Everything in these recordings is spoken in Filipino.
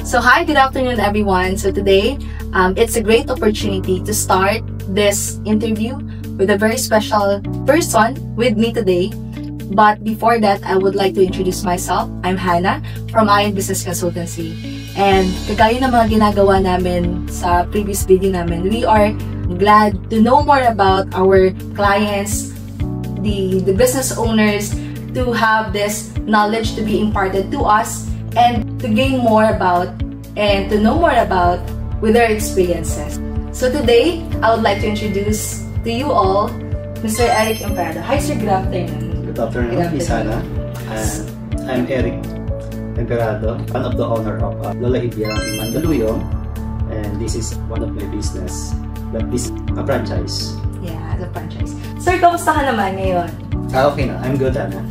So hi, good afternoon everyone. So today, it's a great opportunity to start this interview with a very special person with me today. But before that, I would like to introduce myself. I'm Hannah from Ion Business Consultancy. And kagaya ng mga ginagawa namin sa previous video namin, we are glad to know more about our clients, the business owners, to have this knowledge to be imparted to us and to gain more about and to know more about with their experiences. So today, I would like to introduce to you all Mr. Eric Emperado. Hi sir, good afternoon. Good afternoon, Miss Hannah. I'm Eric Emperado, one of the owner of Lola Ibiang in Mandaluyong, and this is one of my business, but this is a franchise. Yeah, the franchise. Sir, kamusta ka naman ngayon? Okay na, I'm good, Hannah.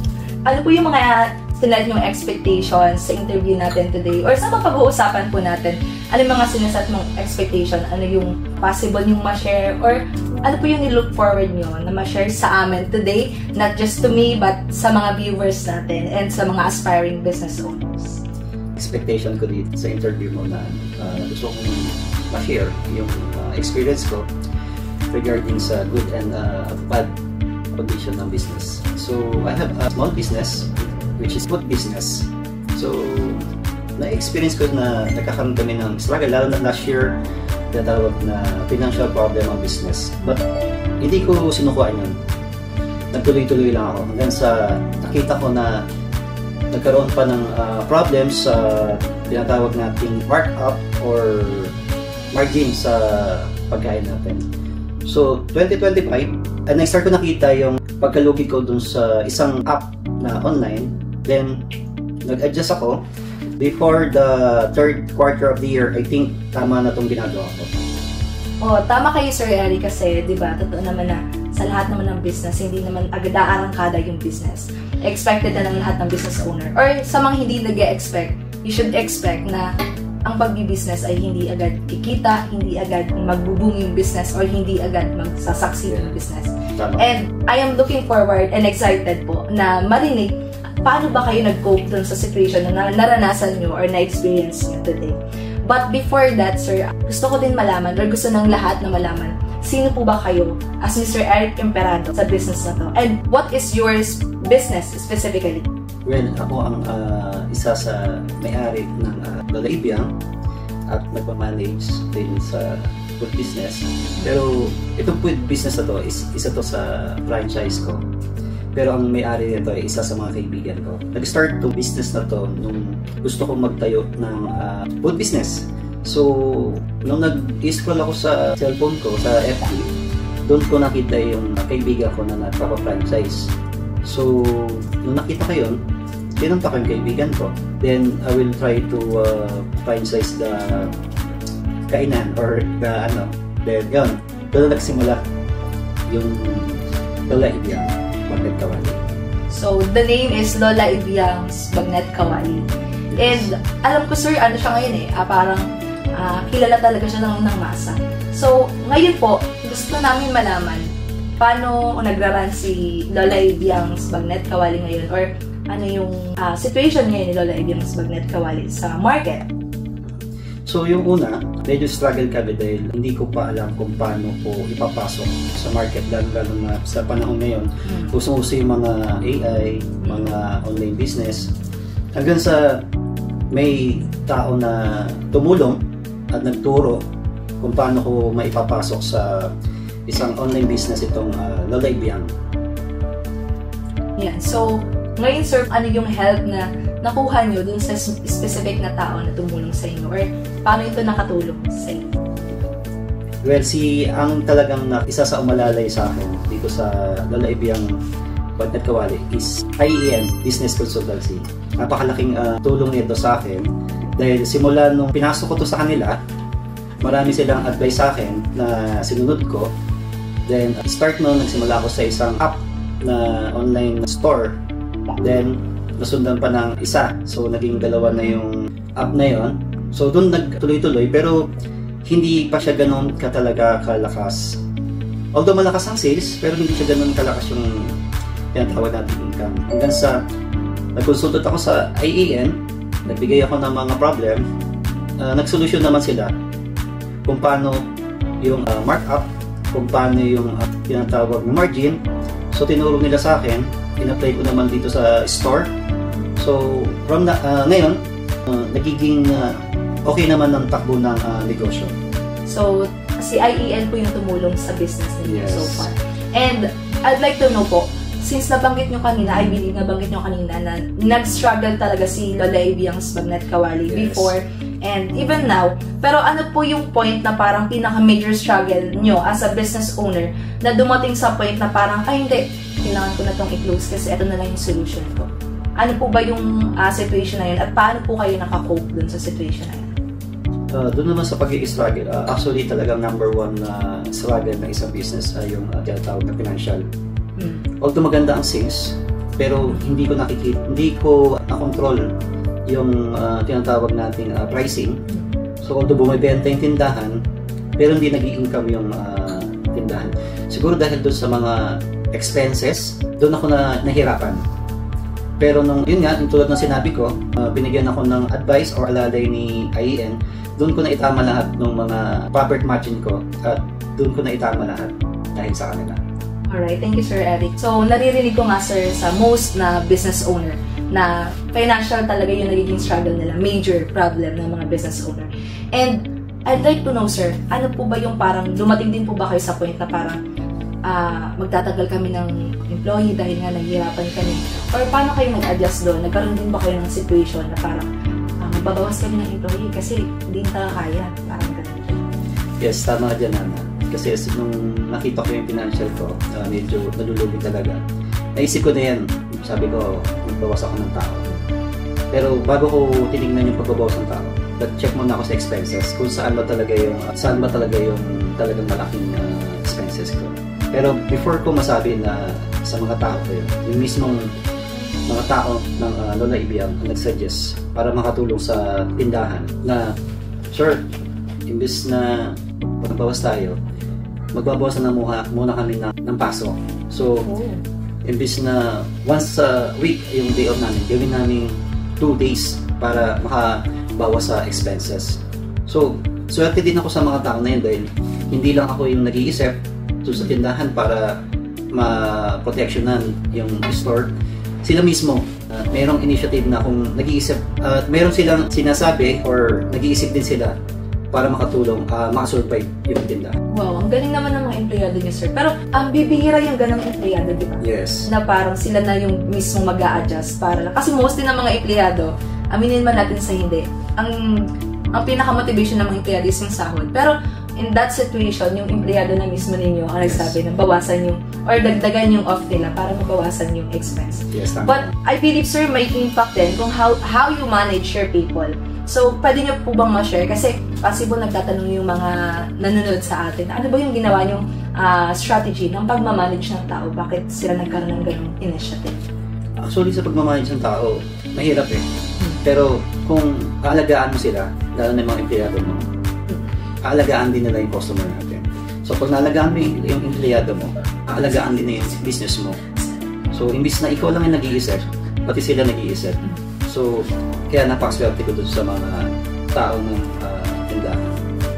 Ano po yung mga sinad yung expectations sa interview natin today? Or sa mapag-uusapan po natin, ano yung mga sinasat mong expectation? Ano yung possible yung ma-share? Or ano po yung nilook forward nyo na ma-share sa amin today? Not just to me, but sa mga viewers natin and sa mga aspiring business owners. Expectation ko dito sa interview mo na gusto kong ma-share yung experience ko regarding sa good and bad condition ng business. So, I have a small business which is food business. So, na-experience ko na nagkakaroon kami ng struggle, lalo na last year, natawag na financial problem ang business. But, hindi ko sinukuan yun. Nagtuloy-tuloy lang ako hanggang sa nakita ko na nagkaroon pa ng problems sa tinatawag nating markup or margin sa pagkain natin. So, 2025, nag-start ko nakita yung pagkalugi ko dun sa isang app na online. Then, nag-adjust ako. Before the third quarter of the year, I think tama na itong ginagawa ko. Oh, tama kayo Sir Eric kasi, di ba, totoo naman na sa lahat naman ng business, hindi naman agad aarangkada yung business. Expected na ng lahat ng business owner. Or sa mga hindi nag-expect, you should expect na ang pagbi-business ay hindi agad kikita, hindi agad magbo-boom yung business, or hindi agad magsasucceed yung business. Tama. And I am looking forward and excited po na marinig paano ba kayo nag-cope dun sa situation na naranasan nyo or na-experience nyo today. But before that, sir, gusto ko din malaman, or gusto ng lahat na malaman, sino po ba kayo as Mr. Eric Emperado sa business na to? And what is your business specifically? Well, ako ang isa sa may-ari ng Lola Ibiang at nagpa-manage din sa food business. Pero itong food business na to, isa to sa franchise ko. Pero ang may-ari nito ay isa sa mga kaibigan ko. Nag-start to business na to nung gusto kong magtayo ng food business. So, nung nag-scroll ako sa cellphone ko, sa FB, doon ko nakita yung kaibigan ko na nagpapa-franchise. So, nung nakita ko yun, pinunta ko yung kaibigan ko. Then, I will try to franchise the kainan or the ano. Then, yun. Doon nagsimula yung Lola Ibiang Bagnet Kawali. So, the name is Lola Ibiang's Bagnet Kawali. And, alam ko sir, ano siya ngayon parang kilala talaga siya ng masa. So, ngayon po, gusto namin malaman paano nagra-run si Lola Ibiang's Bagnet Kawali ngayon, or ano yung situation ngayon ni Lola Ibiang's Bagnet Kawali sa market. So yung una, medyo struggle kami dahil hindi ko pa alam kung paano ko ipapasok sa market, lalo na sa panahon ngayon. Usong-uso yung mga AI, mga online business. Hanggang sa may tao na tumulong at nagturo kung paano ko maipapasok sa isang online business itong Lola Ibiang. Yan. So, ngayon sir, ano yung help na nakuha nyo dun sa specific na tao na tumulong sa inyo? Or paano ito nakatulong sa inyo? Well, ang talagang isa sa umalalay sa akin dito sa Lola Ibiang Bagnet Kawali is IEN Business Consultancy. Napakalaking tulong nito sa akin dahil simula nung pinasok ko to sa kanila, marami silang advice sa akin na sinunod ko. Then, start nung nagsimula ako sa isang app na online store. Then, nasundan pa ng isa. So, naging dalawa na yung app na yon. So, doon nagtuloy-tuloy. Pero, hindi pa siya ganun katalaga kalakas. Although malakas ang sales, pero hindi siya ganun kalakas yung tinatawag natin income. Hanggang sa nag-consultant ako sa IEN, nagbigay ako ng mga problem. nagsolusyon naman sila kung paano yung markup, kung paano yung tinatawag na margin. So tinuro nila sa akin, in-apply ko naman dito sa store. So from ngayon, nagiging okay naman ng takbo ng negosyo. So si IEN po yung tumulong sa business ninyo Yes. so far. And I'd like to know po, since nabanggit nyo kanina, I believe nabanggit nyo kanina na nag-struggle talaga si Lola Abby ang Bagnet Kawali Yes. before and even now. Pero ano po yung point na parang pinaka-major struggle nyo as a business owner na dumating sa point na parang, ay hindi, kailangan ko na itong i-close kasi ito na lang yung solution ko. Ano po ba yung situation na yun at paano po kayo nakakope dun sa situation na yun? Doon naman sa pag-i-struggle, actually talagang number one na struggle ng isang business ay yung tinatawag na financial. Although maganda ang sales, pero hindi ko na-control yung tinatawag nating pricing. So although bumibenta yung tindahan, pero hindi nag-i-income yung tindahan. Siguro dahil doon sa mga expenses, doon ako nahirapan. Pero yun nga, tulad ng sinabi ko, binigyan ako ng advice or alalay ni IEN, doon ko na itama lahat ng mga profit margin ko at doon ko na itama lahat dahil sa kanila. Alright, thank you Sir Eric. So, naririnig ko nga sir sa most na business owner na financial talaga yung nagiging struggle nila, major problem ng mga business owner. And I'd like to know sir, ano po ba yung parang, dumating din po ba kayo sa point na parang magtatagal kami ng employee dahil nga naghihirapan kami? Or paano kayo nag-adjust doon? Nagkaroon din ba kayo ng situation na parang magbabawas kami ng employee kasi hindi na kaya? Parang ganun. Yes, tama ka dyan, Ana. Kasi nung nakita ko yung financial ko, medyo nalulugi talaga. Naisip ko na yan. Sabi ko, magbawas ako ng tao. Pero bago ko tinignan yung pagbabawas ng tao, check muna ako sa expenses kung saan ba talaga yung talagang malaking expenses ko. Pero before ko masabi na sa mga tao ko yung mismong mga tao ng Lola Abby ang nag-suggest para makatulong sa tindahan na, sir, imbes na magbawas tayo, magbabawasan na muna kami ng pasok. So, imbes na once a week yung day off namin, gawin namin 2 days para makabawas sa expenses. So, swerte din ako sa mga tao na yun dahil hindi lang ako yung nag-iisip sa tindahan para ma-protectionan yung store. Sila mismo, mayroong initiative na kung nag-iisip, mayroong silang sinasabi or nag-iisip din sila para makatulong, makasurvive yung tindahan. Wow, ang galing naman ng mga empleyado niyo, sir. Pero ang bibihira yung ganang empleyado, di ba? Yes. Na parang sila na yung mismo mag-a-adjust para lang. Kasi mostly ng mga empleyado, aminin man natin sa hindi, ang pinaka-motivation ng mga empleyado is yung sahod. Pero in that situation, yung empleyado na mismo ninyo ang nagsabi na bawasan yung or dagdagan yung off nila para mabawasan yung expense. Yes, tama. But I believe, sir, may impact din kung how you manage your people. So, pwede nyo po bang ma-share? Kasi possible nagtatanong yung mga nanonood sa atin. Ano ba yung ginawa nyong strategy ng pagmamanage ng tao? Bakit sila nagkaroon ng ganong initiative? Actually, sa pagmamanage ng tao, mahirap eh. Pero kung aalagaan mo sila, lalo na yung mga empleyado mo, aalagaan din nila yung customer natin. So, pag naalagaan mo yung empleyado mo, aalagaan din na yung business mo. So, imbis na ikaw lang yung nag-iisip, pati sila nag-iisip. So, kaya napakaswerte ko dun sa mga tao ng tindahan.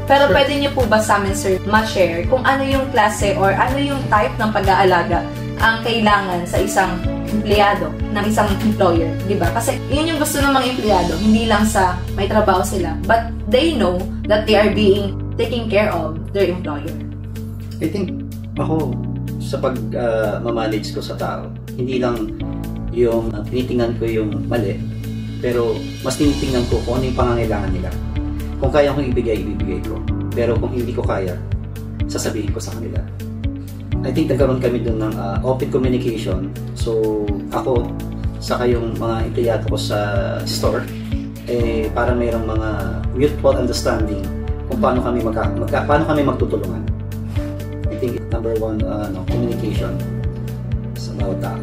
Pero pwede niyo po ba sa amin, sir, ma-share kung ano yung klase or ano yung type ng pag-aalaga ang kailangan sa isang empleyado, ng isang employer, di ba? Kasi yun yung gusto ng mga empleyado, hindi lang sa may trabaho sila, but they know that they are being taken care of their employer. I think ako, sa pag-manage ko sa tao, hindi lang yung tinitingnan ko yung mali, pero mas tinitingnan ko kung ano yung pangangailangan nila. Kung kaya kong ibigay ko. Pero kung hindi ko kaya, sasabihin ko sa kanila. I think nagkaroon kami dun ng open communication. So, ako, saka yung mga empleyado ko sa store, para mayroong mga mutual understanding kung paano kami magtutulungan. I think number one, communication sa bawat tao.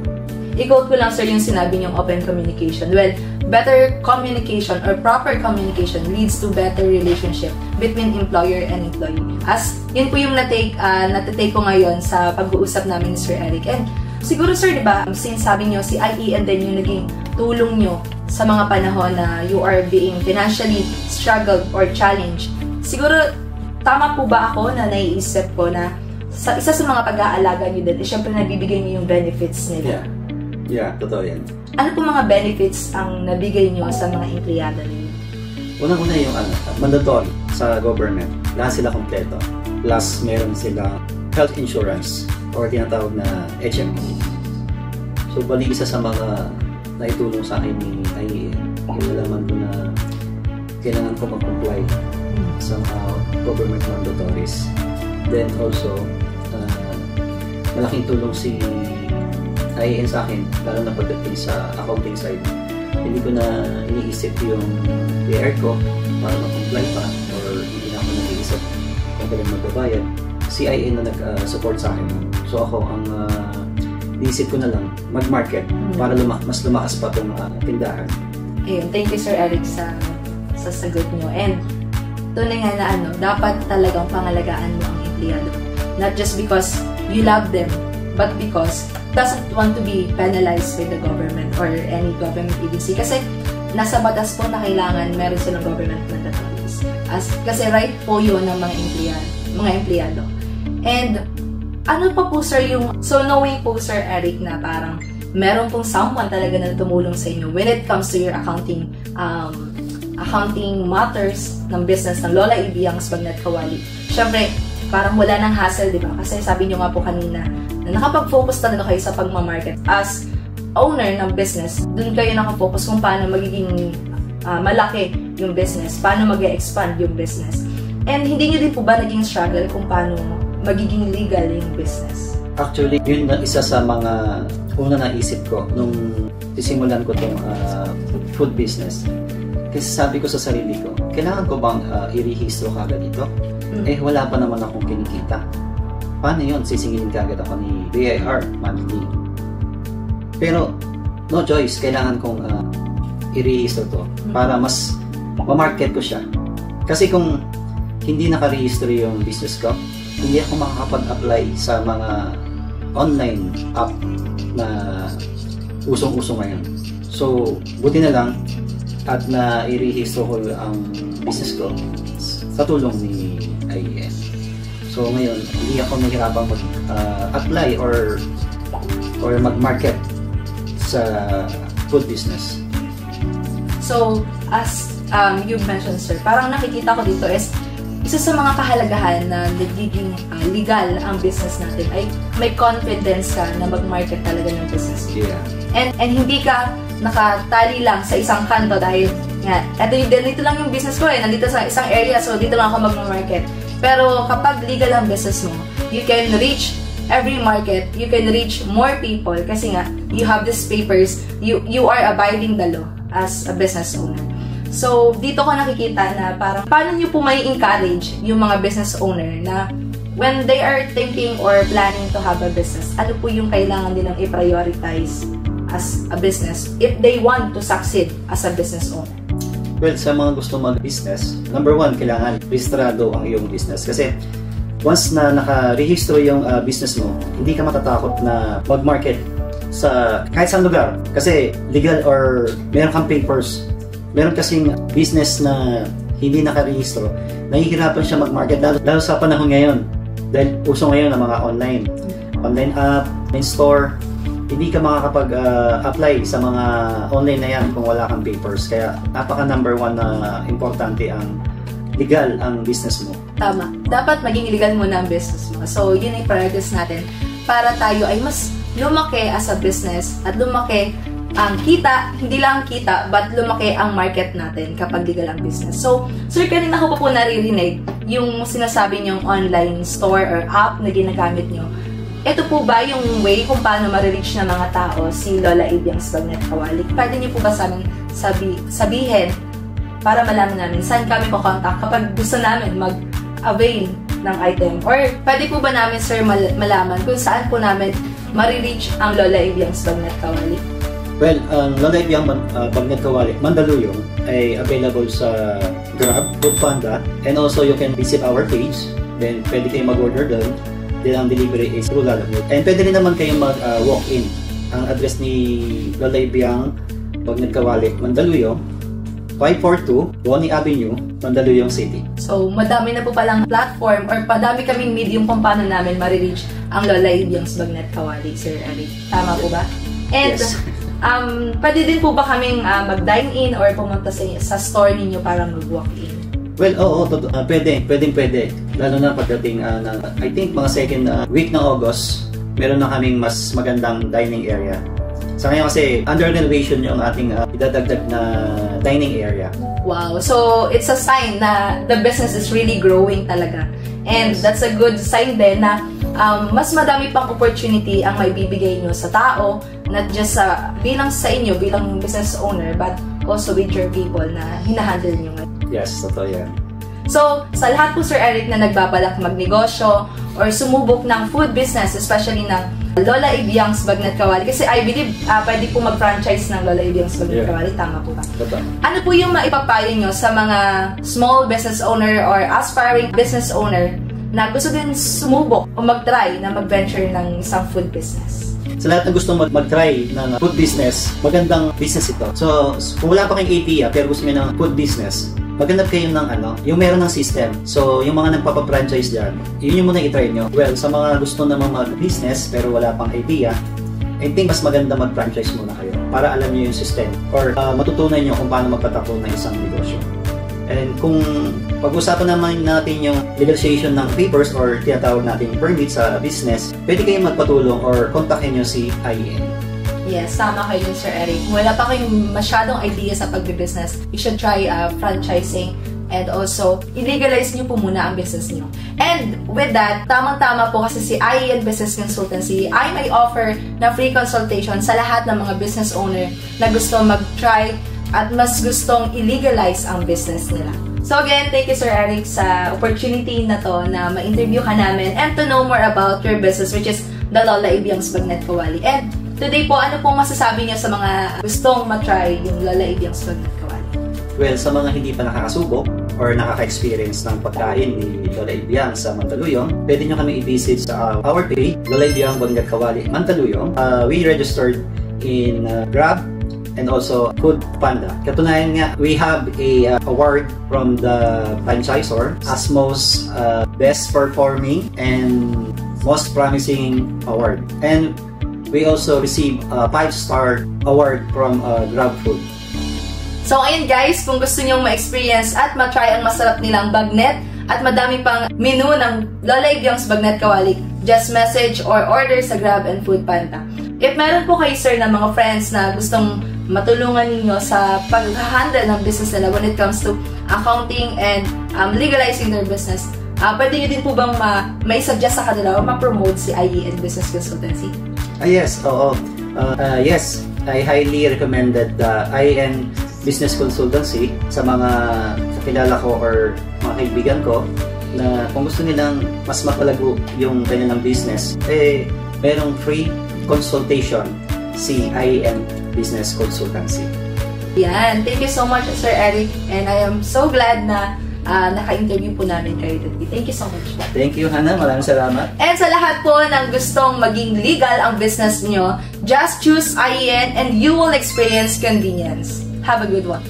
I-quote ko lang, sir, yung sinabi niyong open communication. Well, better communication or proper communication leads to better relationship between employer and employee. As yun po yung natake ko ngayon sa pag-uusap namin ni Sir Eric. And siguro, sir, di ba, since sabi niyo si IEN din yung naging tulong niyo sa mga panahon na you are being financially struggled or challenged, siguro tama po ba ako na naiisip ko na isa sa mga pag-aalaga nyo din, syempre nabibigay nyo yung benefits nila? Yeah, totoo yan. Ano po mga benefits ang nabigay nyo sa mga empleyado ninyo? Unang-una yung mandatory sa government. Lahat sila kompleto. Plus, meron sila health insurance or tinatawag na HMO. So, bali isa sa mga naitulong sa akin ni IEA. Yung nalaman ko na kailangan ko mag-comply sa mga government mandatories. Then also, malaking tulong si IEA sa akin, lalo na pagdating sa accounting side. Hindi ko na iniisip yung PR ko para mag-comply pa or hindi na ako nag-iisip kung kailan magbabayad. Si IEA na nag-support sa akin. So ako, ang iisip ko na lang mag-market para mas lumakas pa itong tindahan. Ayun, thank you Sir Eric sa sagot nyo. And tunay nga na dapat talagang pangalagaan mo ang empleyado. Not just because you love them, but because doesn't want to be penalized by the government or any government agency. Kasi nasa batas po na kailangan meron silang government mandatories. Kasi right po yun ng mga empleyado. And ano pa po sir so knowing po Sir Eric na parang meron pong someone talaga na tumulong sa inyo when it comes to your accounting matters ng business ng Lola Ibiang's Bagnet Kawali. Syempre, parang wala nang hassle, di ba? Kasi sabi nyo nga po kanina na nakapag-focus talaga kayo sa pagmamarket. As owner ng business, dun kayo nakafocus kung paano magiging malaki yung business, paano mag-expand yung business. And hindi nyo din po ba naging struggle kung paano magiging legal yung business? Actually, yun na isa sa mga una naisip ko nung sisimulan ko itong food business. Kasi sabi ko sa sarili ko, kailangan ko bang i-rehistro kagad ito? Wala pa naman akong kinikita. Paano yun? Sisingilin kagad ako ni BIR monthly. Pero, no choice. Kailangan kong i-rehistro to para mas ma-market ko siya. Kasi kung hindi nakarehistro yung business ko, hindi ako makakapag-apply sa mga online app na usong-usong ngayon. So, buti na lang at na i-rehistro ko ang business ko sa tulong ni IEA. So, ngayon, hindi ako nahihirapang mag-apply or mag-market sa food business. So, as you mentioned, sir, parang nakikita ko dito is isa sa mga kahalagahan na nagiging legal ang business natin ay may confidence ka na mag-market talaga ng business. Yeah. And hindi ka nakatali lang sa isang kanto dahil nga, dito lang yung business ko nandito sa isang area, so dito lang ako mag-market. Pero kapag legal ang business mo, you can reach every market, you can reach more people kasi nga, you have these papers, you are abiding the law as a business owner. So, dito ko nakikita na parang paano nyo po may encourage yung mga business owner na when they are thinking or planning to have a business, ano po yung kailangan nilang i-prioritize as a business if they want to succeed as a business owner? Well, sa mga gusto mag-business, number one, kailangan rehistrado ang iyong business. Kasi once na nakarehistro yung business mo, hindi ka matatakot na mag-market sa kahit saan lugar. Kasi legal or meron kang papers. Meron kasing business na hindi nakarehistro, nahihirapan siya mag-market lalo sa panahon ngayon. Dahil uso ngayon ang mga online app, online store, hindi ka makakapag-apply sa mga online na yan kung wala kang papers. Kaya napaka number one na importante ang legal ang business mo. Tama. Dapat maging legal muna ang business mo. So, yun ang priorities natin para tayo ay mas lumaki as a business at lumaki ang kita, hindi lang ang kita, but lumaki ang market natin kapag legal ang business. So, sir, kanina ko po naririnig yung sinasabi niyong online store or app na ginagamit niyo. Ito po ba yung way kung paano ma-reach ng mga tao si Lola Ibiang's Bagnet Kawali? Pwede niyo po ba sa amin sabihin para malaman namin saan kami ko-contact kapag gusto namin mag-avail ng item? Or pwede po ba namin, sir, malaman kung saan po namin ma-reach ang Lola Ibiang's Bagnet Kawali? Well, ang Lola Ibiang Bagnet Kawali, Mandaluyong, ay available sa Grab, Foodpanda, and also you can visit our page. Then, pwede kayong mag-order doon. Then, ang delivery is through Lalamute. And pwede rin naman kayong mag-walk-in. Ang address ni Lola Ibiang Bagnet Kawali, Mandaluyong, 542 Bonnie Avenue, Mandaluyong City. So, madami na po palang platform or madami kaming medium kung paano namin marireach ang Lola Ibiang's Bagnet Kawali, Sir Eric. Tama po ba? And, Yes. Pwede din po ba kaming mag-dine-in or pumunta sa store ninyo para mag-walk-in? Well, oo, pwede. Lalo na pagdating I think mga second week ng August, meron na kaming mas magandang dining area. Sa ngayon kasi, under renovation yung ating idadagdag na dining area. Wow. So, it's a sign na the business is really growing talaga. And that's a good sign din na mas madami pang opportunity ang maibibigay nyo sa tao, not just bilang sa inyo, bilang business owner, but also with your people na hinahandle nyo ngayon. Yes, totoo yan. So, sa lahat po Sir Eric na nagbabalak magnegosyo or sumubok ng food business, especially ng Lola Ibiang's Bagnet Kawali, kasi I believe pwede po mag-franchise ng Lola Ibiang's Bagnet Kawali, tama po ba? Totoo. Ano po yung maipapayo nyo sa mga small business owner or aspiring business owner na gusto din sumubok o mag-try na mag-venture ng isang food business? Sa lahat na gusto mag-try ng food business, magandang business ito. So, kung wala pa kayong idea pero gusto niyo ng food business, maghanap kayo ng yung meron ng system. So, yung mga nagpapa-franchise dyan, yun yung muna i-try nyo. Well, sa mga gusto naman mag-business pero wala pang idea, I think mas maganda mag-franchise muna kayo para alam nyo yung system or matutunan nyo kung paano magpatakbo ng isang negosyo. And kung pag-usapan naman natin yung legalization ng papers or tinatawag natin permit sa business, pwede kayong magpatulong or kontakin nyo si IEN. Yes, tama kayo Sir Eric. Wala pa kayong masyadong idea sa pag-business, you should try franchising and also illegalize nyo po muna ang business nyo. And with that, tamang-tama po kasi si IEN Business Consultancy ay may offer na free consultation sa lahat ng mga business owner na gusto mag-try at mas gustong illegalize ang business nila. So again, thank you Sir Eric sa opportunity na to na ma-interview ka namin and to know more about your business, which is the Lola Ibiang's Bagnet Kawali. And today po, ano pong masasabi niyo sa mga gustong matry yung Lola Ibiang's Bagnet Kawali? Well, sa mga hindi pa nakakasubok or nakaka-experience ng pagkain ni Lola Ibiang sa Mandaluyong, pwede nyo kami i-visit sa our page, Lola Ibiang Bagnet Kawali, Mandaluyong. We registered in Grab and also Food Panda. Katunayan nga, we have a award from the franchisor as most best performing and most promising award. And we also received a 5-star award from Grab Food. So ayun guys, kung gusto nyong ma-experience at ma-try ang masarap nilang bagnet at madami pang menu ng Lola Ibiang's Bagnet Kawali, just message or order sa Grab and Food Panda. If meron po kayo sir na mga friends na gustong matulungan ninyo sa pag-handle ng business nila when it comes to accounting and legalizing their business, pwede nyo din po bang may-suggest sa kanila o ma-promote si IEN Business Consultancy? Yes, oo. Yes, I highly recommended the IEN Business Consultancy sa mga kakilala ko or mga kaibigan ko na kung gusto nilang mas mapalago yung kanilang business, merong free consultation si IEN Business Consultancy. Yan. Thank you so much, Sir Eric. And I am so glad na naka-interview po namin kayo today. Thank you so much. Thank you, Hannah. Maraming salamat. And sa lahat po ng gustong maging legal ang business nyo, just choose IEN and you will experience convenience. Have a good one.